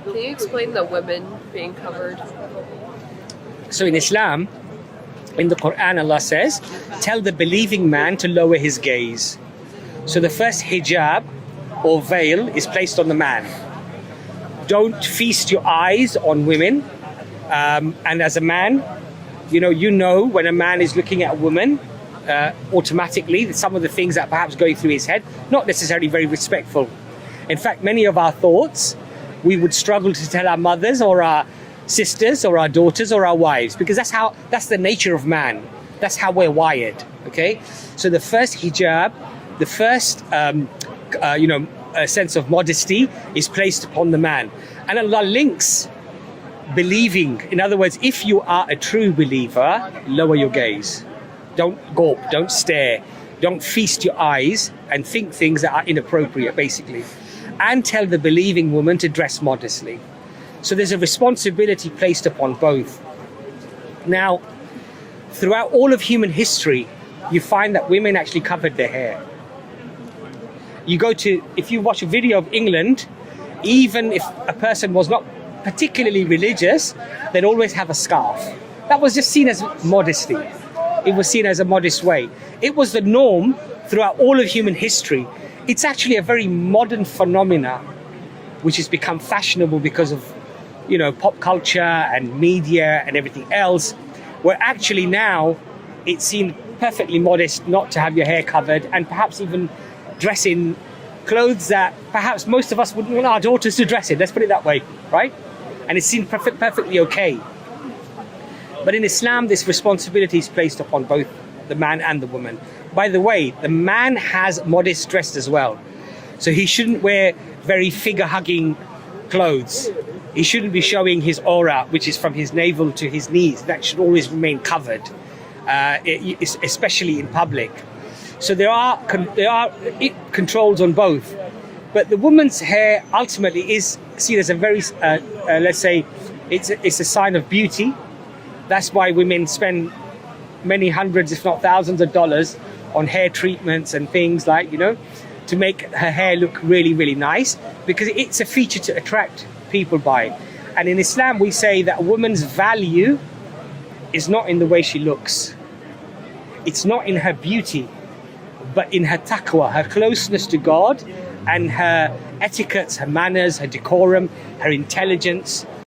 Can you explain the women being covered? So in Islam, in the Quran, Allah says, tell the believing man to lower his gaze. So the first hijab or veil is placed on the man. Don't feast your eyes on women. And as a man, you know when a man is looking at a woman, automatically, some of the things that perhaps going through his head, not necessarily very respectful. In fact, many of our thoughts, we would struggle to tell our mothers or our sisters or our daughters or our wives, because that's the nature of man. That's how we're wired. Okay, so the first hijab, the first a sense of modesty is placed upon the man, and Allah links believing. In other words, if you are a true believer, lower your gaze. Don't gawp, don't stare, don't feast your eyes and think things that are inappropriate, basically. And tell the believing woman to dress modestly. So there's a responsibility placed upon both. Now, throughout all of human history, you find that women actually covered their hair. If you watch a video of England, even if a person was not particularly religious, they'd always have a scarf. That was just seen as modesty. It was seen as a modest way. It was the norm throughout all of human history. It's actually a very modern phenomena, which has become fashionable because of, pop culture and media and everything else, where actually now it seemed perfectly modest not to have your hair covered, and perhaps even dress in clothes that perhaps most of us wouldn't want our daughters to dress in. Let's put it that way, right? And it seemed perfectly okay. But in Islam, this responsibility is placed upon both the man and the woman. By the way, the man has modest dress as well. So he shouldn't wear very figure-hugging clothes. He shouldn't be showing his aura, which is from his navel to his knees. That should always remain covered, especially in public. So there are controls on both. But the woman's hair ultimately is seen as a very, let's say, it's a sign of beauty. That's why women spend many hundreds, if not thousands of dollars on hair treatments and things like, to make her hair look really, really nice, because it's a feature to attract people by. And in Islam, we say that a woman's value is not in the way she looks. It's not in her beauty, but in her taqwa, her closeness to God, and her etiquettes, her manners, her decorum, her intelligence,